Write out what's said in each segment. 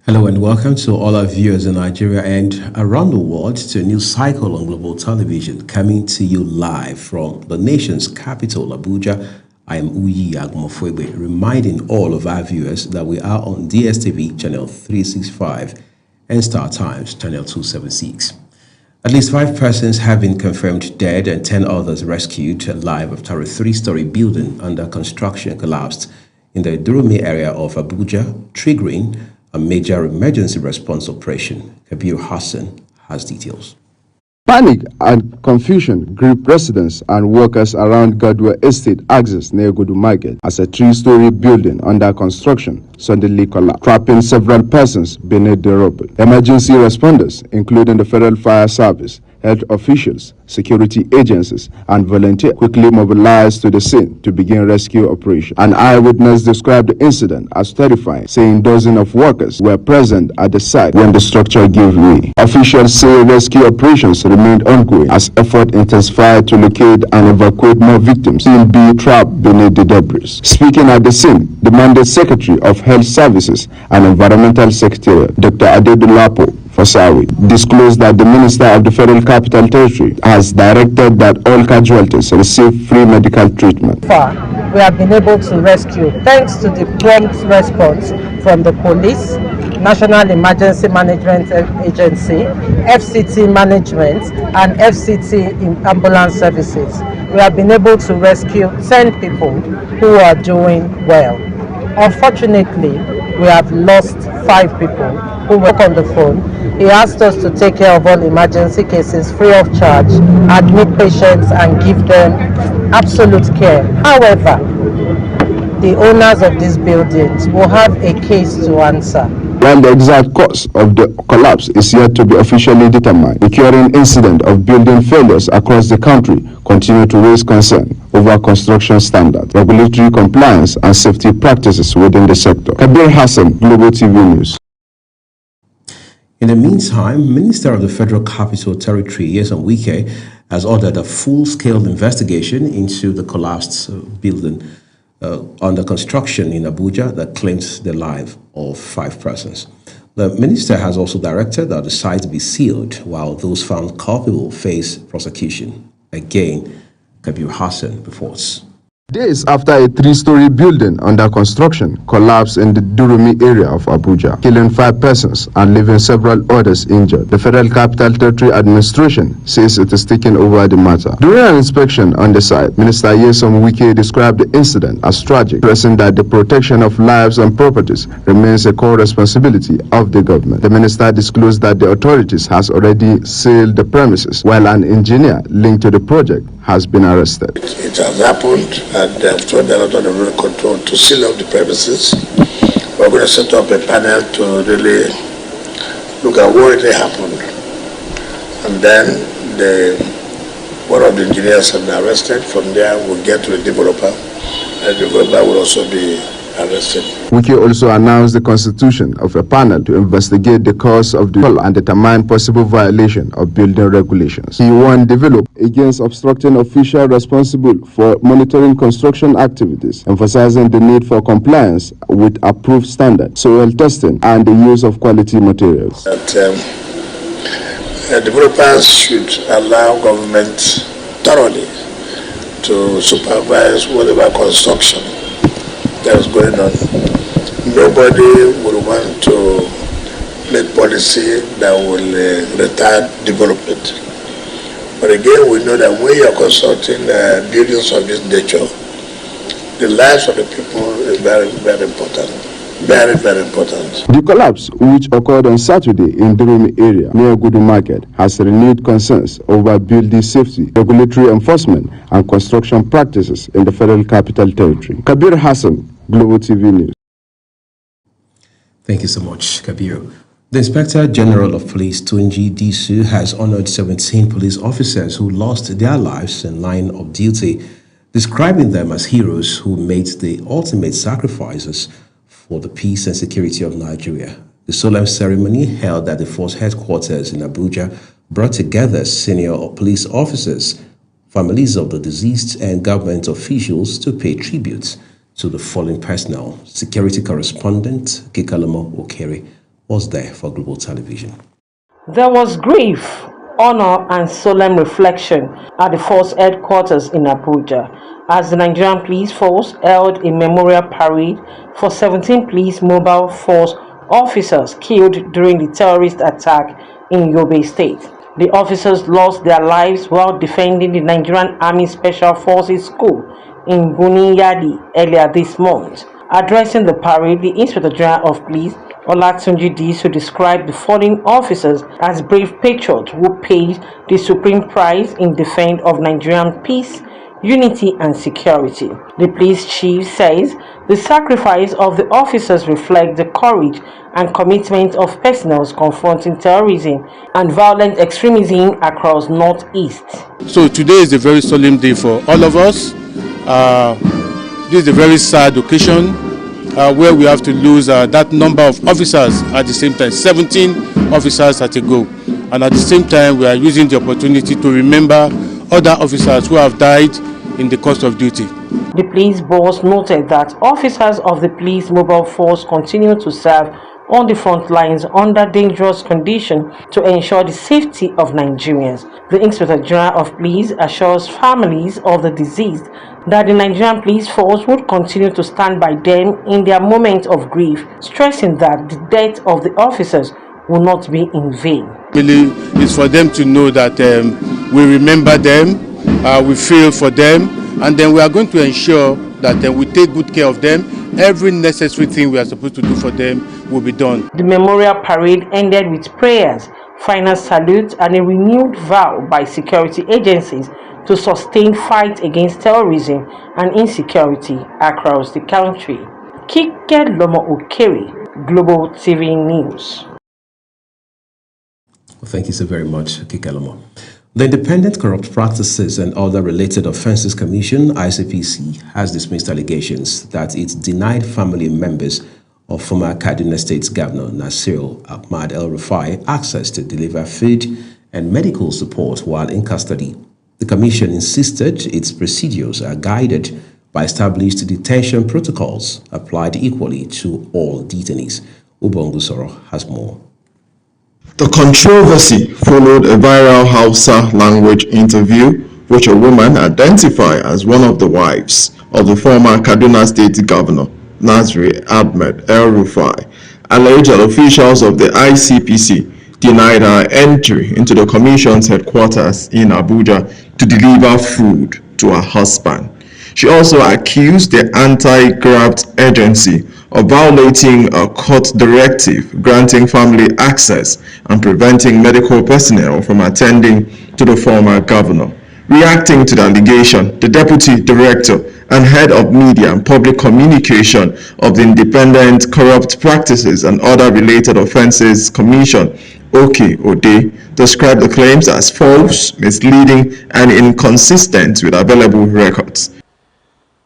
Hello and welcome to all our viewers in Nigeria and around the world to a new cycle on global television coming to you live from the nation's capital, Abuja. I am Uyi Agumofwebe, reminding all of our viewers that we are on DSTV channel 365 and Star Times channel 276. At least 5 persons have been confirmed dead and 10 others rescued alive after a 3-story building under construction collapsed in the Durumi area of Abuja, triggering a major emergency response operation. Kabir Hassan has details. Panic and confusion gripped residents and workers around Gadwa Estate access near Gudu Market as a 3-story building under construction suddenly collapsed, trapping several persons beneath the rubble. Emergency responders, including the Federal Fire Service, health officials, security agencies, and volunteers quickly mobilized to the scene to begin rescue operation. An eyewitness described the incident as terrifying, saying dozens of workers were present at the site when the structure gave way. Officials say rescue operations remained ongoing as effort intensified to locate and evacuate more victims still be trapped beneath the debris. Speaking at the scene, the Mandate Secretary of Health Services and Environmental Secretary, Dr. Adedulapo Fasawi, disclosed that the Minister of the Federal Capital Territory has directed that all casualties receive free medical treatment. Far, we have been able to rescue thanks to the prompt response from the police, National Emergency Management Agency, FCT Management, and FCT Ambulance Services. We have been able to rescue 10 people who are doing well. Unfortunately, we have lost 5 people who work on the phone. He asked us to take care of all emergency cases free of charge, admit patients and give them absolute care. However, the owners of these buildings will have a case to answer. While the exact cause of the collapse is yet to be officially determined, the recurring incident of building failures across the country continue to raise concern over construction standards, regulatory compliance, and safety practices within the sector. Kabir Hassan, Global TV News. In the meantime, Minister of the Federal Capital Territory, Nyesom Wike, has ordered a full-scale investigation into the collapsed building under construction in Abuja that claimed the life of 5 persons. The minister has also directed that the site be sealed while those found culpable face prosecution. Again, Kabir Hassan reports. Days after a 3-story building under construction collapsed in the Durumi area of Abuja, killing 5 persons and leaving several others injured, the Federal Capital Territory Administration says it is taking over the matter. During an inspection on the site, Minister Nyesom Wike described the incident as tragic, stressing that the protection of lives and properties remains a core responsibility of the government. The minister disclosed that the authorities has already sealed the premises, while an engineer linked to the project has been arrested. It has happened, and they have told the lot of the road control to seal up the premises. We're going to set up a panel to really look at what really happened. And then one of the engineers has been arrested. From there, we'll get to the developer, and the developer will also be arrested. Wike also announced the constitution of a panel to investigate the cause of the fall and determine possible violation of building regulations. He warned developers against obstructing officials responsible for monitoring construction activities, emphasizing the need for compliance with approved standards, soil testing, and the use of quality materials. That developers should allow government thoroughly to supervise whatever construction that is going on. Nobody will want to make policy that will retard development. But again, we know that when you are constructing buildings of this nature, the lives of the people is very, very important. Very, very important. The collapse, which occurred on Saturday in Durumi area near Gudu Market, has renewed concerns over building safety, regulatory enforcement, and construction practices in the Federal Capital Territory. Kabir Hassan, Global TV News. Thank you so much, Kabir. The Inspector General of Police, Tunji Disu, has honored 17 police officers who lost their lives in line of duty, describing them as heroes who made the ultimate sacrifices for the peace and security of Nigeria. The solemn ceremony held at the force headquarters in Abuja brought together senior police officers, families of the deceased, and government officials to pay tribute to the fallen personnel. Security correspondent Kikalamo Okere was there for Global Television. There was grief, honor and solemn reflection at the force headquarters in Abuja as the Nigerian Police Force held a memorial parade for 17 police mobile force officers killed during the terrorist attack in Yobe State. The officers lost their lives while defending the Nigerian Army Special Forces School in Buniyadi earlier this month. Addressing the parade, the Inspector General of Police, Olatunji Diso, described the fallen officers as brave patriots who paid the supreme price in defense of Nigerian peace, unity and security. The police chief says the sacrifice of the officers reflects the courage and commitment of personnel confronting terrorism and violent extremism across Northeast. So today is a very solemn day for all of us. This is a very sad occasion where we have to lose that number of officers at the same time, 17 officers at a go. And at the same time, we are using the opportunity to remember other officers who have died in the course of duty. The police boss noted that officers of the police mobile force continue to serve on the front lines under dangerous conditions to ensure the safety of Nigerians. The Inspector General of Police assures families of the deceased that the Nigerian Police Force would continue to stand by them in their moment of grief, stressing that the death of the officers will not be in vain. Really, it's for them to know that we remember them, we feel for them, and then we are going to ensure that we take good care of them. Every necessary thing we are supposed to do for them will be done. The memorial parade ended with prayers, final salute, and a renewed vow by security agencies to sustain fight against terrorism and insecurity across the country. Kike Lomo Okere, Global TV News. Thank you so very much, Kike Lomo. The Independent Corrupt Practices and Other Related Offences Commission, ICPC, has dismissed allegations that it denied family members of former Kaduna State Governor Nasir Ahmad El-Rufai access to deliver food and medical support while in custody. The commission insisted its procedures are guided by established detention protocols applied equally to all detainees. Ubongusoro has more. The controversy followed a viral Hausa language interview which a woman identified as one of the wives of the former Kaduna State Governor, Nasir Ahmed El-Rufai, alleged that officials of the ICPC denied her entry into the commission's headquarters in Abuja to deliver food to her husband. She also accused the anti-graft agency of violating a court directive granting family access and preventing medical personnel from attending to the former governor. Reacting to the allegation, the Deputy Director and Head of Media and Public Communication of the Independent Corrupt Practices and Other Related Offences Commission, Oke Ode, described the claims as false, misleading, and inconsistent with available records.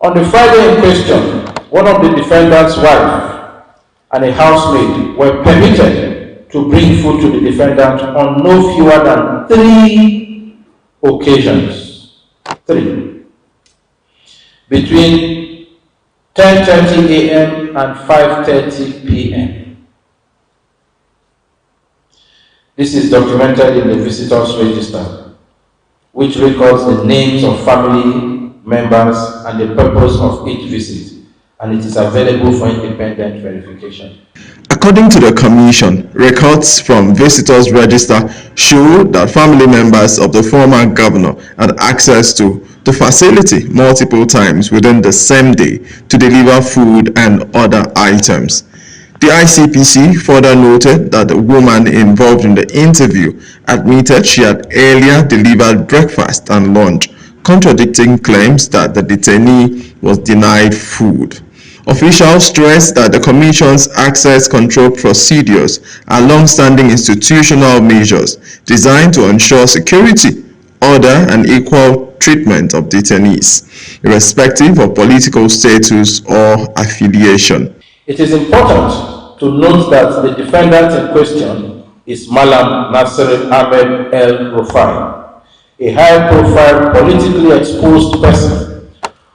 On the Friday in question, one of the defendant's wife and a housemaid were permitted to bring food to the defendant on no fewer than 3 occasions. 3. Between 10:30 a.m. and 5:30 p.m. This is documented in the Visitors Register, which records the names of family members and the purpose of each visit, and it is available for independent verification. According to the Commission, records from Visitors Register show that family members of the former governor had access to the facility multiple times within the same day to deliver food and other items. The ICPC further noted that the woman involved in the interview admitted she had earlier delivered breakfast and lunch, contradicting claims that the detainee was denied food. Officials stressed that the Commission's access control procedures are long-standing institutional measures designed to ensure security, order, and equal treatment of detainees, irrespective of political status or affiliation. It is important to note that the defendant in question is Malam Nasir Ahmed El-Rufai, a high-profile, politically exposed person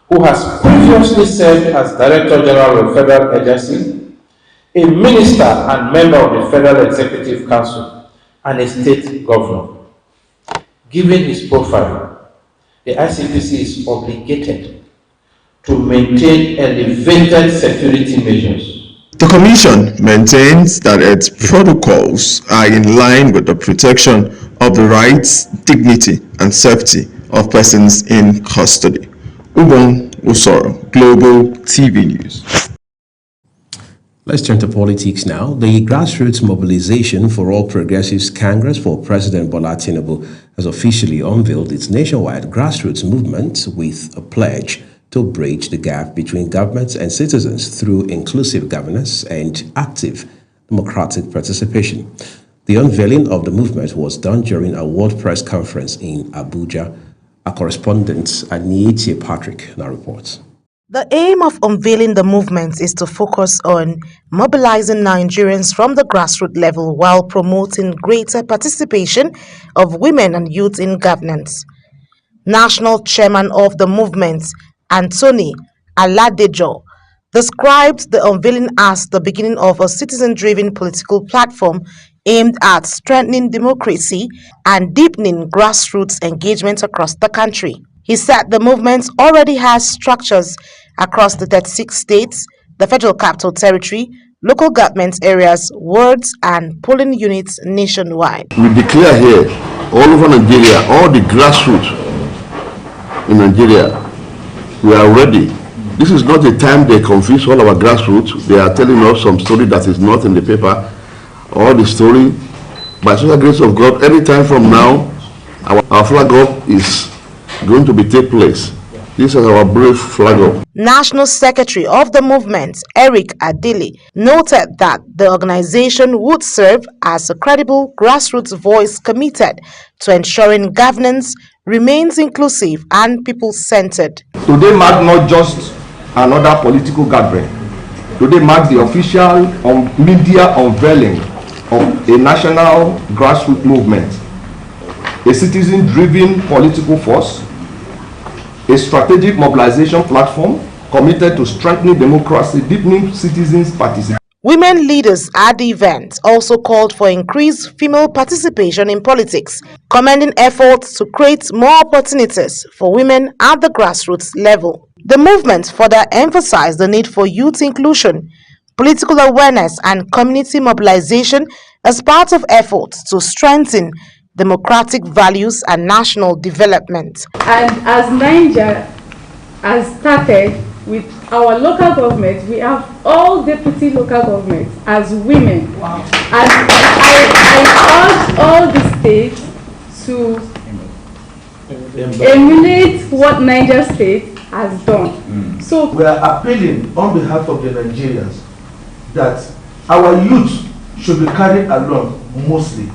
who has previously served as Director General of Federal Agency, a minister and member of the Federal Executive Council, and a state governor. Given his profile, the ICPC is obligated to maintain elevated security measures. The Commission maintains that its protocols are in line with the protection of the rights, dignity, and safety of persons in custody. Ubon Usoro, Global TV News. Let's turn to politics now. The Grassroots Mobilization for All Progressives Congress for President Bola Tinubu has officially unveiled its nationwide grassroots movement with a pledge to bridge the gap between governments and citizens through inclusive governance and active democratic participation. The unveiling of the movement was done during a World Press Conference in Abuja. Our correspondent, Aniete Patrick, now reports. The aim of unveiling the movement is to focus on mobilizing Nigerians from the grassroots level while promoting greater participation of women and youth in governance. National chairman of the movement, Anthony Aladejo, described the unveiling as the beginning of a citizen-driven political platform aimed at strengthening democracy and deepening grassroots engagement across the country. He said the movement already has structures across the 36 states, the Federal Capital Territory, local government areas, wards, and polling units nationwide. We declare here, all over Nigeria, all the grassroots in Nigeria, we are ready. This is not the time they confuse all our grassroots. They are telling us some story that is not in the paper, or the story. By the grace of God, any time from now, our flag up is going to be take place. This is our brave flag up. National Secretary of the movement, Eric Adili, noted that the organization would serve as a credible grassroots voice committed to ensuring governance remains inclusive and people-centered. Today marks not just another political gathering. Today marks the official media unveiling of a national grassroots movement, a citizen-driven political force, a strategic mobilization platform committed to strengthening democracy, deepening citizens' participation. Women leaders at the event also called for increased female participation in politics, commending efforts to create more opportunities for women at the grassroots level. The movement further emphasized the need for youth inclusion, political awareness, and community mobilization as part of efforts to strengthen democratic values and national development. And as Niger has started with our local government, we have all deputy local governments as women. Wow. And I urge all the states to emulate what Niger State has done. So we are appealing on behalf of the Nigerians that our youth should be carried along mostly.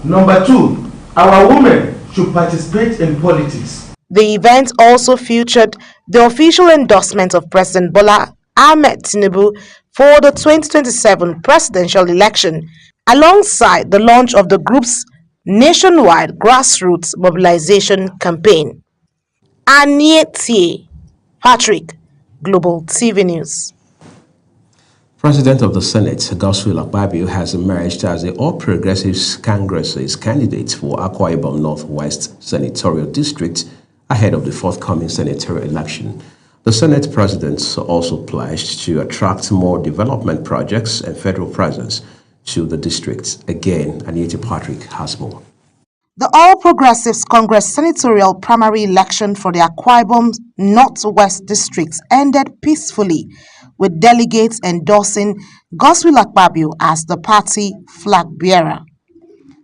Number two, our women should participate in politics. The event also featured the official endorsement of President Bola Ahmed Tinubu for the 2027 presidential election, alongside the launch of the group's nationwide grassroots mobilization campaign. Aniete Patrick, Global TV News. President of the Senate, Godswill Akpabio, has emerged as the All Progressives Congress's candidate for Akwa Ibom Northwest Senatorial District ahead of the forthcoming senatorial election. The Senate President also pledged to attract more development projects and federal presence to the district. Again, Aniete Patrick has more. The All Progressives Congress senatorial primary election for the Akwa Ibom Northwest District ended peacefully, with delegates endorsing Godswill Akpabio as the party flag bearer.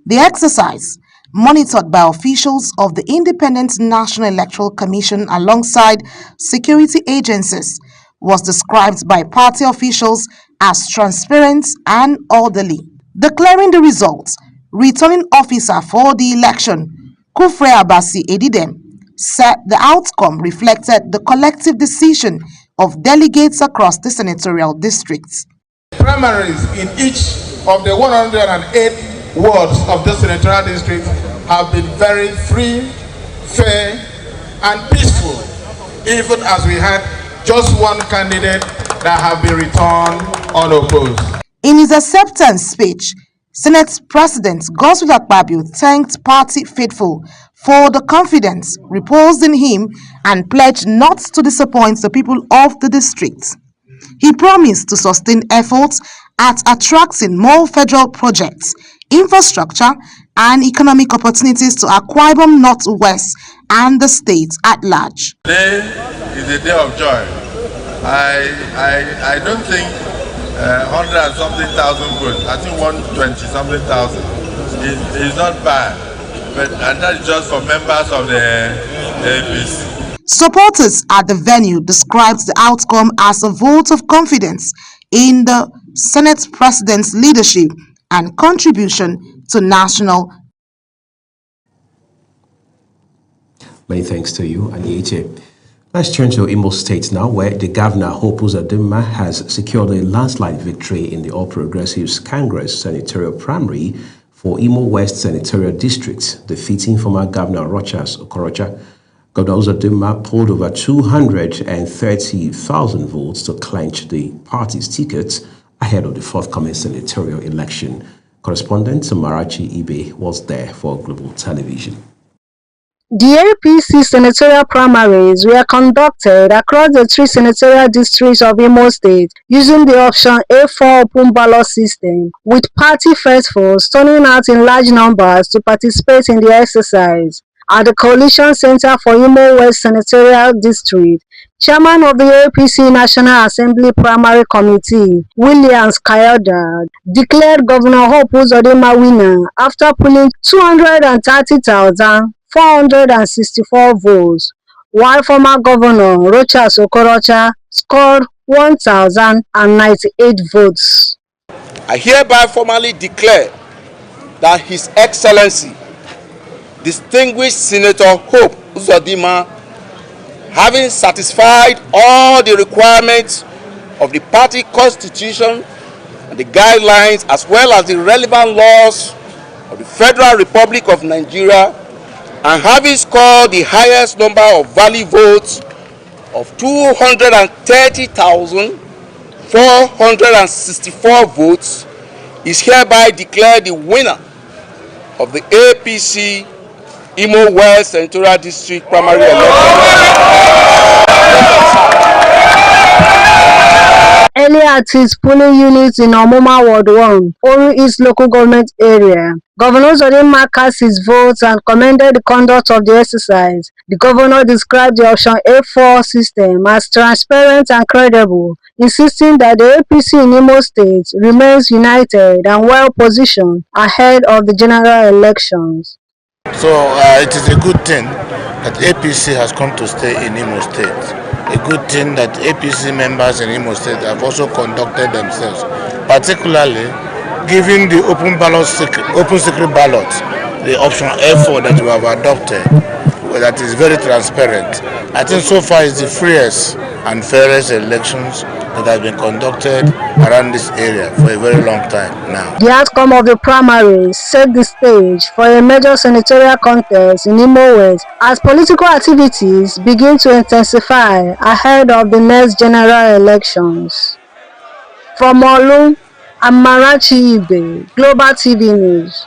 The exercise, monitored by officials of the Independent National Electoral Commission alongside security agencies, was described by party officials as transparent and orderly. Declaring the results, returning officer for the election, Kufre Abasi Edidem, said the outcome reflected the collective decision of delegates across the senatorial districts. Primaries in each of the 108 wards of the senatorial district have been very free, fair, and peaceful, even as we had just one candidate that have been returned unopposed. In his acceptance speech, Senate President Godswill Akpabio thanked party faithful for the confidence reposed in him and pledged not to disappoint the people of the district. He promised to sustain efforts at attracting more federal projects, infrastructure, and economic opportunities to Akwa Ibom Northwest and the state at large. Today is a day of joy. I don't think 100 and something thousand votes. I think 120 something thousand is not bad, and that is just for members of the APC. Supporters at the venue described the outcome as a vote of confidence in the Senate President's leadership and contribution to national. Many thanks to you, Aniete. Let's turn to Imo State now, where the governor, Hope Uzodimma, has secured a landslide victory in the All Progressives Congress senatorial primary for Imo West Senatorial District, defeating former Governor Rochas Okorocha. Governor Uzodimma polled over 230,000 votes to clinch the party's ticket ahead of the forthcoming senatorial election. Correspondent Marachi Ibe was there for Global Television. The APC senatorial primaries were conducted across the 3 senatorial districts of Imo State using the option A4 open ballot system, with party faithfuls turning out in large numbers to participate in the exercise. At the Coalition Center for Imo West Senatorial District, Chairman of the APC National Assembly Primary Committee, Williams Kayode, declared Governor Hope Uzodimma winner after pulling 230,464 votes, while former Governor Rochas Okorocha scored 1,098 votes. I hereby formally declare that His Excellency, Distinguished Senator Hope Uzodimma, having satisfied all the requirements of the party constitution and the guidelines as well as the relevant laws of the Federal Republic of Nigeria, and having scored the highest number of valid votes of 230,464 votes, is hereby declared the winner of the APC Imo West Senatorial District primary election. Earlier at his polling unit in Omoma Ward 1, Oru East local government area, Governor Uzodimma cast his votes and commended the conduct of the exercise. The governor described the option A4 system as transparent and credible, insisting that the APC in Imo State remains united and well positioned ahead of the general elections. So it is a good thing that APC has come to stay in Imo State. A good thing that APC members in Imo State have also conducted themselves, particularly giving the open secret ballot, the option A4 that we have adopted, that is very transparent. I think so far it's the freest and fairest elections that have been conducted around this area for a very long time now. The outcome of the primaries set the stage for a major senatorial contest in Imo West as political activities begin to intensify ahead of the next general elections. From Olu, I'm Marachi Ibe, Global TV News.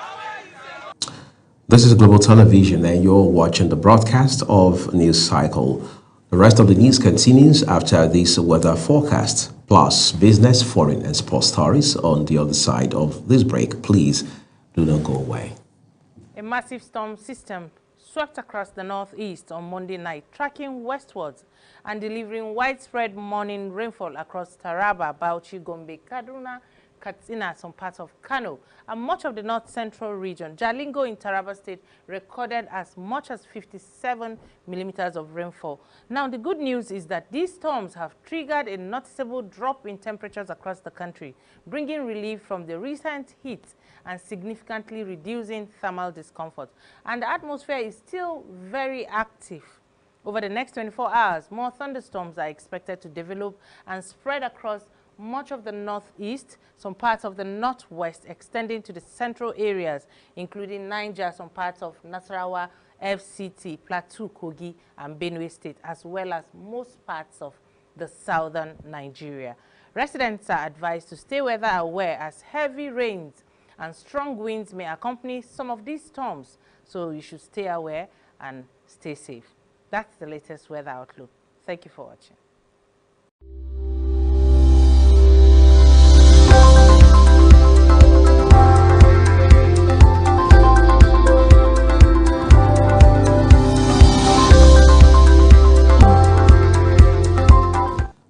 This is Global Television and you're watching the broadcast of News Cycle. The rest of the news continues after this weather forecast, plus business, foreign and sports stories on the other side of this break. Please do not go away. A massive storm system swept across the northeast on Monday night, tracking westwards and delivering widespread morning rainfall across Taraba, Bauchi, Gombe, Kaduna, Katsina, some parts of Kano, and much of the north-central region. Jalingo in Taraba State recorded as much as 57 millimeters of rainfall. Now, the good news is that these storms have triggered a noticeable drop in temperatures across the country, bringing relief from the recent heat and significantly reducing thermal discomfort. And the atmosphere is still very active. Over the next 24 hours, more thunderstorms are expected to develop and spread across much of the northeast, some parts of the northwest, extending to the central areas, including Niger, some parts of Nasarawa, FCT, Plateau, Kogi, and Benue State, as well as most parts of the southern Nigeria. Residents are advised to stay weather aware as heavy rains and strong winds may accompany some of these storms, so you should stay aware and stay safe. That's the latest weather outlook. Thank you for watching.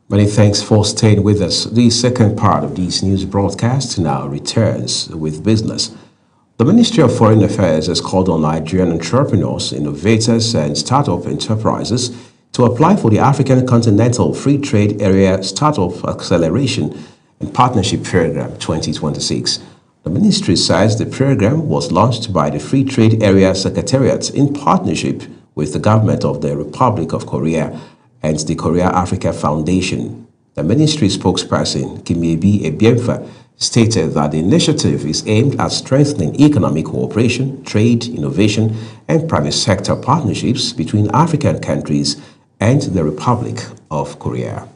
Many thanks for staying with us. The second part of this news broadcast now returns with business. The Ministry of Foreign Affairs has called on Nigerian entrepreneurs, innovators, and startup enterprises to apply for the African Continental Free Trade Area Startup Acceleration and Partnership Program 2026. The ministry says the program was launched by the Free Trade Area Secretariat in partnership with the government of the Republic of Korea and the Korea Africa Foundation. The ministry spokesperson, Kimebi Ebiemfa, stated that the initiative is aimed at strengthening economic cooperation, trade, innovation, and private sector partnerships between African countries and the Republic of Korea.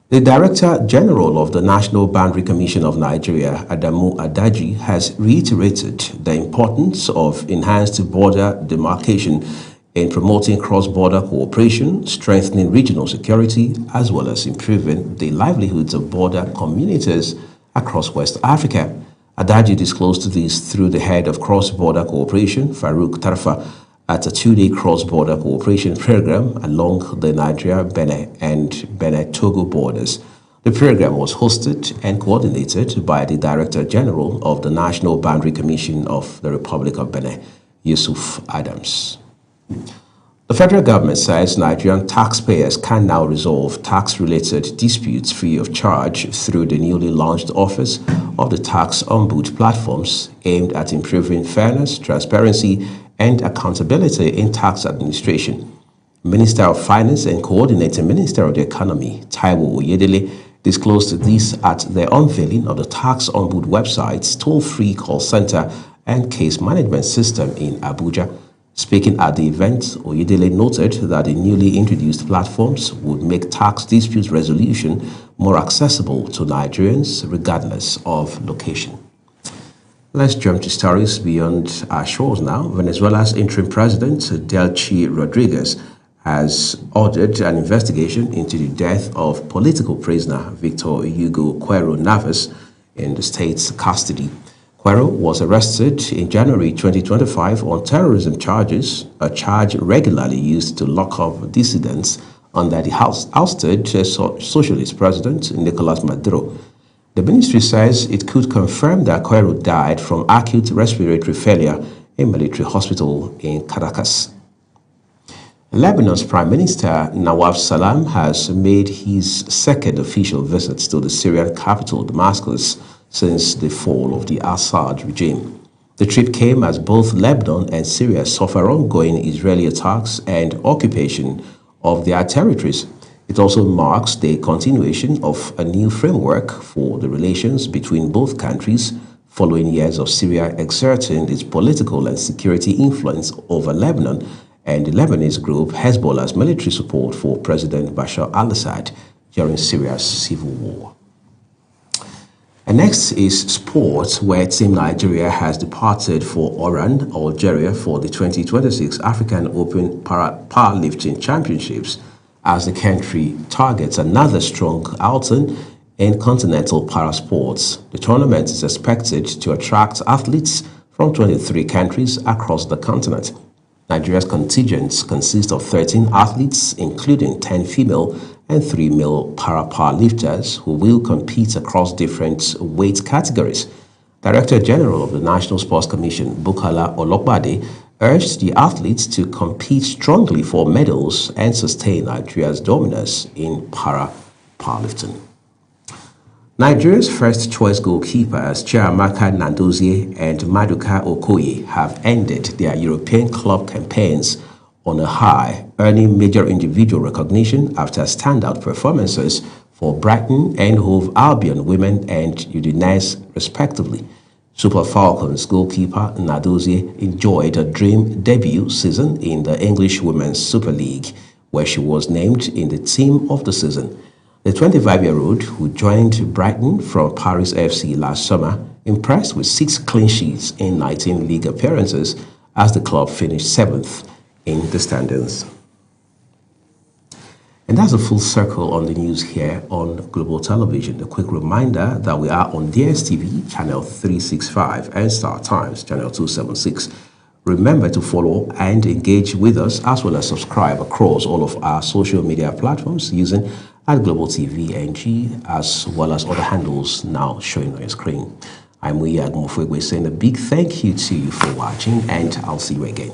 The Director General of the National Boundary Commission of Nigeria, Adamu Adaji, has reiterated the importance of enhanced border demarcation in promoting cross-border cooperation, strengthening regional security, as well as improving the livelihoods of border communities across West Africa. Adaji disclosed this through the head of cross-border cooperation, Farouk Tarfa, at a two-day cross-border cooperation program along the Nigeria-Benin and Benin-Togo borders. The program was hosted and coordinated by the Director General of the National Boundary Commission of the Republic of Benin, Yusuf Adams. The federal government says Nigerian taxpayers can now resolve tax-related disputes free of charge through the newly launched Office of the Tax Ombud platforms aimed at improving fairness, transparency, and accountability in tax administration. Minister of Finance and Coordinating Minister of the Economy, Taiwo Oyedele, disclosed this at the unveiling of the Tax Ombud website's toll-free call center and case management system in Abuja. Speaking at the event, Oyedele noted that the newly introduced platforms would make tax dispute resolution more accessible to Nigerians regardless of location. Let's jump to stories beyond our shores now. Venezuela's interim president, Delcy Rodriguez, has ordered an investigation into the death of political prisoner Victor Hugo Cuero Navas in the state's custody. Cuero was arrested in January 2025 on terrorism charges, a charge regularly used to lock up dissidents under the ousted socialist president Nicolas Maduro. The ministry says it could confirm that Cuero died from acute respiratory failure in a military hospital in Caracas. Lebanon's Prime Minister Nawaf Salam has made his second official visit to the Syrian capital, Damascus, since the fall of the Assad regime. The trip came as both Lebanon and Syria suffer ongoing Israeli attacks and occupation of their territories. It also marks the continuation of a new framework for the relations between both countries following years of Syria exerting its political and security influence over Lebanon and the Lebanese group Hezbollah's military support for President Bashar al-Assad during Syria's civil war. And next is sports, where Team Nigeria has departed for Oran, Algeria for the 2026 African Open Powerlifting Championships as the country targets another strong outing in continental parasports. The tournament is expected to attract athletes from 23 countries across the continent. Nigeria's contingents consist of 13 athletes, including 10 female and 3 male para-powerlifters who will compete across different weight categories. Director General of the National Sports Commission, Bukola Olokbade, urged the athletes to compete strongly for medals and sustain Nigeria's dominance in para-powerlifting. Nigeria's first-choice goalkeepers Chiamaka Nnadozie and Maduka Okoye have ended their European club campaigns on a high, earning major individual recognition after standout performances for Brighton and Hove Albion women and Udinese, respectively. Super Falcons goalkeeper Nnadozie enjoyed a dream debut season in the English Women's Super League, where she was named in the team of the season. The 25-year-old, who joined Brighton from Paris FC last summer, impressed with 6 clean sheets in 19 league appearances as the club finished 7th in the standings. And that's a full circle on the news here on Global Television. A quick reminder that we are on DSTV channel 365 and Star Times channel 276. Remember to follow and engage with us, as well as subscribe across all of our social media platforms using @Global TV NG, as well as other handles now showing on your screen. I'm Uyi Agumofwegwe saying a big thank you to you for watching, and I'll see you again.